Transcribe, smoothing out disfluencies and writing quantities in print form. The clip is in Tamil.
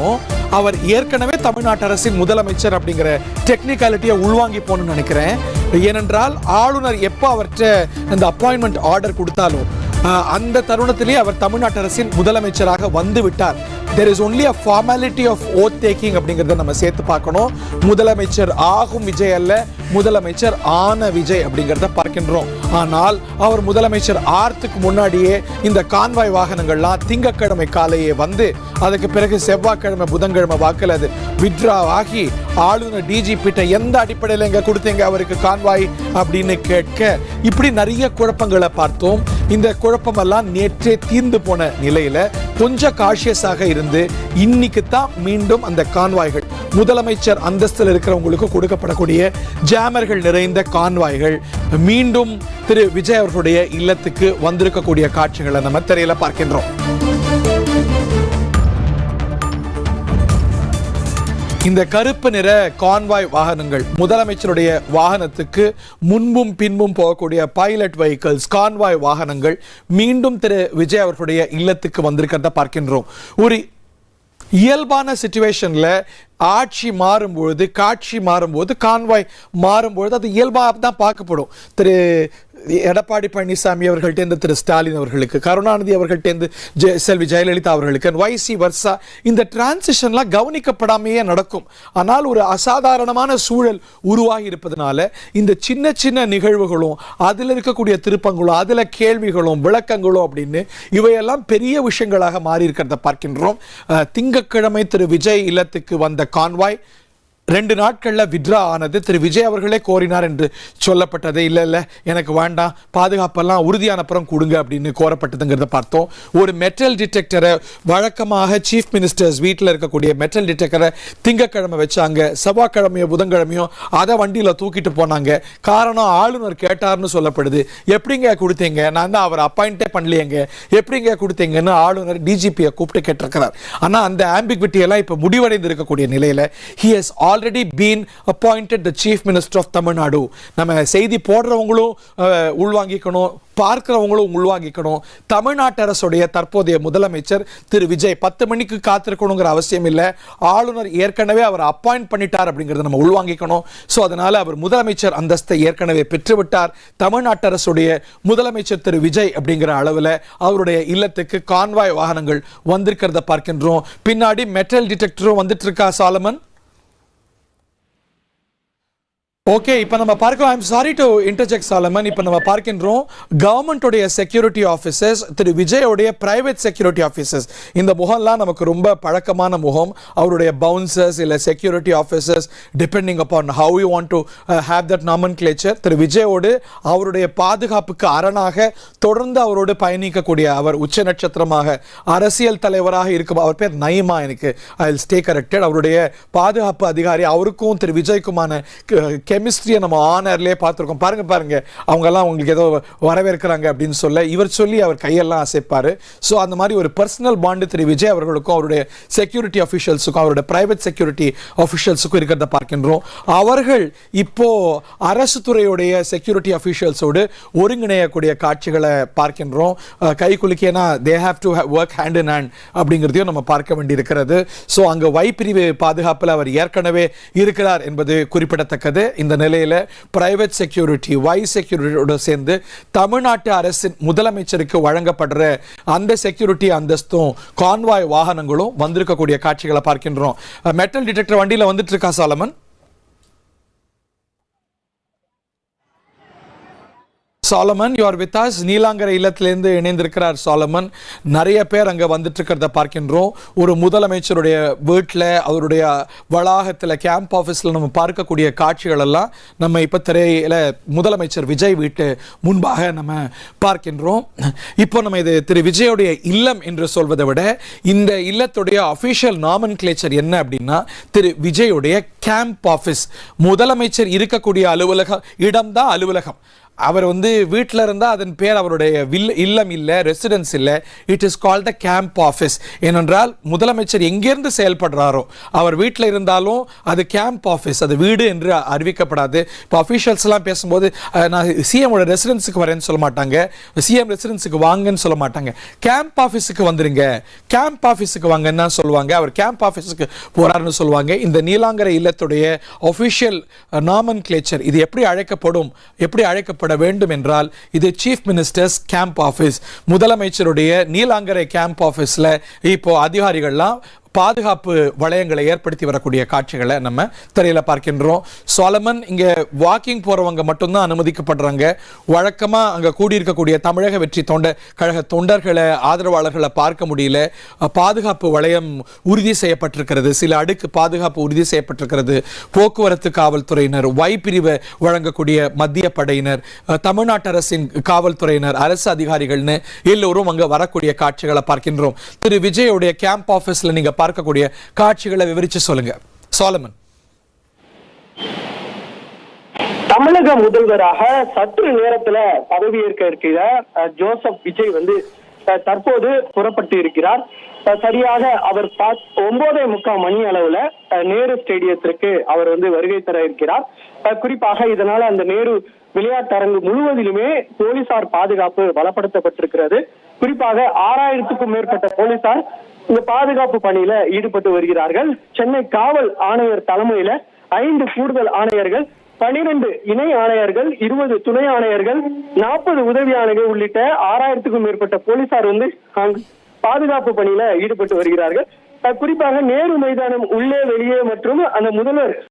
இருந்தாலும் அவர் ஏற்கனவே தமிழ்நாட்டு அரசின் முதலமைச்சர் அப்படிங்கிற டெக்னிக்காலிட்டியை உள்வாங்கி போகணும்னு நினைக்கிறேன். ஏனென்றால் ஆளுநர் எப்போ அவர்கிட்ட அந்த அப்பாயின்மெண்ட் ஆர்டர் கொடுத்தாலும் அந்த தருணத்திலே அவர் தமிழ்நாட்டு அரசின் முதலமைச்சராக வந்து விட்டார். There is only a formality of oath taking அப்படிங்கிறத நம்ம சேர்த்து பார்க்கணும். முதலமைச்சர் ஆகும் விஜய் அல்ல, முதலமைச்சர் ஆன விஜய் அப்படிங்கிறத பார்க்கின்றோம். ஆனால் அவர் முதலமைச்சர் ஆறதுக்கு முன்னாடியே இந்த கான்வாய் வாகனங்கள்லாம் திங்கட்கிழமை காலையே வந்து அதுக்கு பிறகு செவ்வாய்க்கிழமை புதன்கிழமை வாக்கில் அது வித்ரா ஆகி ஆளுநர் டிஜிபிட்ட எந்த அடிப்படையில் எங்க கொடுத்தீங்க அவருக்கு கான்வாய் அப்படின்னு கேட்க இப்படி நிறைய குழப்பங்களை பார்த்தோம். இந்த குழப்பமெல்லாம் நேற்றே தீர்ந்து போன நிலையில கொஞ்சம் காஷியஸாக இருந்து இன்னைக்கு தான் மீண்டும் அந்த கான்வாய்கள் முதலமைச்சர் அந்தஸ்தில் இருக்கிறவங்களுக்கு கொடுக்கப்படக்கூடிய ஜாமர்கள் நிறைந்த கான்வாய்கள் மீண்டும் திரு விஜய் அவர்களுடைய இல்லத்துக்கு வந்திருக்கக்கூடிய காட்சிகளை நம்ம திரையில பார்க்கின்றோம். இந்த கருப்பு நிற கான்வாய் வாகனங்கள் முதலமைச்சருடைய வாகனத்துக்கு முன்பும் பின்பும் போகக்கூடிய பைலட் வெஹிக்கிள்ஸ் கான்வாய் வாகனங்கள் மீண்டும் திரு விஜய் அவர்களுடைய இல்லத்துக்கு வந்திருக்கிறத பார்க்கின்றோம். ஒரு இயல்பான சிச்சுவேஷன்ல ஆட்சி மாறும்பொழுது காட்சி மாறும்போது கான்வாய் மாறும்பொழுது அது இயல்பாக தான் பார்க்கப்படும். திரு எடப்பாடி பழனிசாமி அவர்கள்ட்டேருந்து திரு ஸ்டாலின் அவர்களுக்கு, கருணாநிதி அவர்கள்ட்டேருந்து செல்வி ஜெயலலிதா அவர்களுக்கு, வைசி வர்சா இந்த டிரான்சிஷன்லாம் கவனிக்கப்படாமையே நடக்கும். ஆனால் ஒரு அசாதாரணமான சூழல் உருவாகி இருப்பதனால இந்த சின்ன சின்ன நிகழ்வுகளும் அதில் இருக்கக்கூடிய திருப்பங்களும் அதில் கேள்விகளும் விளக்கங்களும் அப்படின்னு இவையெல்லாம் பெரிய விஷயங்களாக மாறி இருக்கிறத பார்க்கின்றோம். திங்கட்கிழமை திரு விஜய் இல்லத்துக்கு வந்த கான்வாய் 2 நாட்களில் வித்ரா ஆனது. திரு விஜய் அவர்களே கோரினார் என்று சொல்லப்பட்டது. இல்லை எனக்கு வேண்டாம், பாதுகாப்பெல்லாம் உறுதியான அப்புறம் கொடுங்க அப்படின்னு கோரப்பட்டதுங்கிறத பார்த்தோம். ஒரு மெட்டல் டிடெக்டரை வழக்கமாக சீஃப் மினிஸ்டர்ஸ் வீட்டில் இருக்கக்கூடிய மெட்டல் டிடெக்டரை திங்கக்கிழமை வச்சாங்க, செவ்வாய்க்கிழமையோ புதன்கிழமையோ அதை வண்டியில் தூக்கிட்டு போனாங்க. காரணம் ஆளுநர் கேட்டார்னு சொல்லப்படுது. எப்படிங்க கொடுத்தீங்க, நான் தான் அவர் அப்பாயிண்டே பண்ணலையேங்க, எப்படிங்க கொடுத்தீங்கன்னு ஆளுநர் டிஜிபியை கூப்பிட்டு கேட்டிருக்கிறார். ஆனால் அந்த ஆம்பிக்விட்டி எல்லாம் இப்போ முடிவடைந்து இருக்கக்கூடிய நிலையில் he has already been appointed the chief minister of Tamil Nadu. நம்ம செய்தி போடுறவங்களும் உள்வாங்கிக்கணும், பார்க்கிறவங்களும் உள்வாங்கிக்கணும். தமிழ்நாட்டு அரசுடைய தற்போதைய முதலமைச்சர் திரு விஜய் 10 மணிக்கு காத்திருக்கணுங்கிற அவசியம் இல்லை. ஆளுநர் ஏற்கனவே அவர் அப்பாயிண்ட் பண்ணிட்டார் அப்படிங்கிறத நம்ம உள்வாங்கிக்கணும். ஸோ அதனால அவர் முதலமைச்சர் அந்தஸ்தை ஏற்கனவே பெற்றுவிட்டார். தமிழ்நாட்டு அரசுடைய முதலமைச்சர் திரு விஜய் அப்படிங்கிற அளவில் அவருடைய இல்லத்துக்கு கான்வாய் வாகனங்கள் வந்திருக்கிறத பார்க்கின்றோம். பின்னாடி மெட்டல் டிடெக்டரும் வந்துட்டு இருக்கா சாலமன். ஓகே, இப்போ நம்ம பார்க்கிறோம். I am sorry to interject Solomon. இப்போ நம்ம பார்க்கின்றோம் கவர்மெண்ட்டுடைய செக்யூரிட்டி ஆஃபீஸர்ஸ், திரு விஜயோடைய பிரைவேட் செக்யூரிட்டி ஆஃபீஸர்ஸ். இந்த முகம்லாம் நமக்கு ரொம்ப பழக்கமான முகம். அவருடைய பவுன்சர்ஸ் இல்லை security officers depending upon how you want to have that nomenclature. திரு விஜயோடு அவருடைய பாதுகாப்புக்கு அரணாக தொடர்ந்து அவரோடு பயணிக்கக்கூடிய அவர் உச்ச நட்சத்திரமாக அரசியல் தலைவராக இருக்கும். அவர் பேர் நயிமா, எனக்கு ஐ வில் ஸ்டே கரெக்டட். அவருடைய பாதுகாப்பு அதிகாரி, அவருக்கும் திரு விஜய்க்குமான கெமிஸ்ட்ரியை நம்ம ஆனர்லேயே பார்த்துருக்கோம். பாருங்க அவங்கெல்லாம் உங்களுக்கு ஏதோ வரவேற்கிறாங்க அப்படின்னு இவர் சொல்லி அவர் கையெல்லாம் அசைப்பார். ஸோ அந்த மாதிரி ஒரு பர்சனல் பாண்டு திரு விஜய் அவர்களுக்கும் அவருடைய செக்யூரிட்டி அஃபிஷியல்ஸுக்கும் அவருடைய பிரைவேட் செக்யூரிட்டி அஃபிஷியல்ஸுக்கும் இருக்கிறத பார்க்கின்றோம். அவர்கள் இப்போ அரசு துறையுடைய செக்யூரிட்டி அஃபிஷியல்ஸோடு ஒருங்கிணையக்கூடிய காட்சிகளை பார்க்கின்றோம். கை குலுக்கியனா they have to work hand in hand அப்படிங்கிறதையும் நம்ம பார்க்க வேண்டியிருக்கிறது. ஸோ அங்கே பிரிவு பாதுகாப்பில் அவர் ஏற்கனவே இருக்கிறார் என்பது குறிப்பிடத்தக்கது. இந்த நிலையில பிரைவேட் செக்யூரிட்டி செக்யூரிட்டியோட சேர்ந்து தமிழ்நாட்டு அரசின் முதலமைச்சருக்கு வழங்கப்படுற அந்த செக்யூரிட்டி அந்தஸ்தும் கான்வாய் வாகனங்களும் வந்திருக்கக்கூடிய காட்சிகளை பார்க்கின்றோம். மெட்டல் டிடெக்டர் வண்டியில வந்துட்டு இருக்கா Solomon. Solomon, you are with us. Neelankarai இல்லத்திலிருந்து இணைந்திருக்கிறார் சாலமன். நிறைய பேர் அங்கே வந்துட்டு இருக்கிறத பார்க்கின்றோம். ஒரு முதலமைச்சருடைய வீட்டில் அவருடைய வளாகத்தில் கேம்ப் ஆஃபீஸில் நம்ம பார்க்கக்கூடிய காட்சிகள் எல்லாம் நம்ம இப்போ திரையில் முதலமைச்சர் விஜய் வீட்டு முன்பாக நம்ம பார்க்கின்றோம். இப்போ நம்ம இது திரு விஜயோடைய இல்லம் என்று சொல்வதை விட இந்த இல்லத்துடைய அஃபிஷியல் நாமன்கிளேச்சர் என்ன அப்படின்னா திரு விஜயோடைய கேம்ப் ஆஃபீஸ். முதலமைச்சர் இருக்கக்கூடிய அலுவலகம் இடம்தான் அலுவலகம். அவர் வந்து வீட்டில் இருந்தால் அதன் பேர் அவருடைய இல்லம் இல்லை, ரெசிடென்ஸ் இல்லை. It is called the camp office. ஏனென்றால் முதலமைச்சர் எங்கேருந்து செயல்படுறாரோ அவர் வீட்டில் இருந்தாலும் அது கேம்ப் ஆஃபீஸ், அது வீடு என்று அறிவிக்கப்படாது. இப்போ அஃபீஷியல்ஸ்லாம் பேசும்போது நான் சிஎம்மோட ரெசிடென்ஸுக்கு வரேன்னு சொல்ல மாட்டாங்க, சிஎம் ரெசிடென்ஸுக்கு வாங்கன்னு சொல்ல மாட்டாங்க, கேம்ப் ஆஃபீஸுக்கு வந்துருங்க, கேம்ப் ஆஃபீஸுக்கு வாங்கன்னு தான் சொல்லுவாங்க. அவர் கேம்ப் ஆஃபீஸுக்கு போறாருன்னு சொல்லுவாங்க. இந்த நீலாங்கரை இல்லத்துடைய ஒஃபிஷியல் நாமன்கிளேச்சர் இது எப்படி அழைக்கப்பட வேண்டும் என்றால் இது சீஃப் மினிஸ்டர்ஸ் கேம்ப் ஆபீஸ். முதலமைச்சருடைய நீலாங்கரை கேம்ப் ஆபீஸ்ல இப்போ அதிகாரிகள்லாம் பாதுகாப்பு வளையங்களை ஏற்படுத்தி வரக்கூடிய காட்சிகளை நம்ம திரையில பார்க்கின்றோம். சோலமன், இங்க வாக்கிங் போறவங்க மட்டும்தான் அனுமதிக்கப்படுறாங்க. வழக்கமா அங்க கூடியிருக்கக்கூடிய தமிழக வெற்றி கழக தொண்டர்களை, ஆதரவாளர்களை பார்க்க முடியல. பாதுகாப்பு வளையம் உறுதி செய்யப்பட்டிருக்கிறது, சில அடுக்கு பாதுகாப்பு உறுதி செய்யப்பட்டிருக்கிறது. போக்குவரத்து காவல்துறையினர், ஒய் பிரிவை வழங்கக்கூடிய மத்திய படையினர், தமிழ்நாட்டு அரசின் காவல்துறையினர், அரசு அதிகாரிகள்னு எல்லோரும் அங்க வரக்கூடிய காட்சிகளை பார்க்கின்றோம். திரு விஜயோடைய கேம்ப் ஆபீஸ்ல நீங்க பார்க்கக்கூடிய காட்சிகளை விவரிச்சு சொல்லுங்க சோலமன். தமிழக முதல்வராக சற்று நேரத்துல பதவியேற்க இருக்கிற ஜோசப் விஜய் வந்து தற்போது புறப்பட்டு இருக்கிறார். சரியாக அவர் 9:45 மணி அளவுல நேரு ஸ்டேடியத்திற்கு அவர் வந்து வருகை தர இருக்கிறார். குறிப்பாக இதனால அந்த நேரு விளையாட்டரங்கு முழுவதிலுமே போலீசார் பாதுகாப்பு பலப்படுத்தப்பட்டிருக்கிறது. குறிப்பாக 6000க்கும் மேற்பட்ட போலீசார் இந்த பாதுகாப்பு பணியில ஈடுபட்டு வருகிறார்கள். சென்னை காவல் ஆணையர் தலைமையில 5 கூடுதல் ஆணையர்கள், 12 இணை ஆணையர்கள், 20 துணை ஆணையர்கள், 40 உதவி ஆணையர்கள் உள்ளிட்ட 6000க்கும் மேற்பட்ட போலீசார் வந்து பாதுகாப்பு பணியில ஈடுபட்டு வருகிறார்கள். குறிப்பாக நேரு மைதானம் உள்ளே வெளியே மற்றும் அந்த முதல்வர்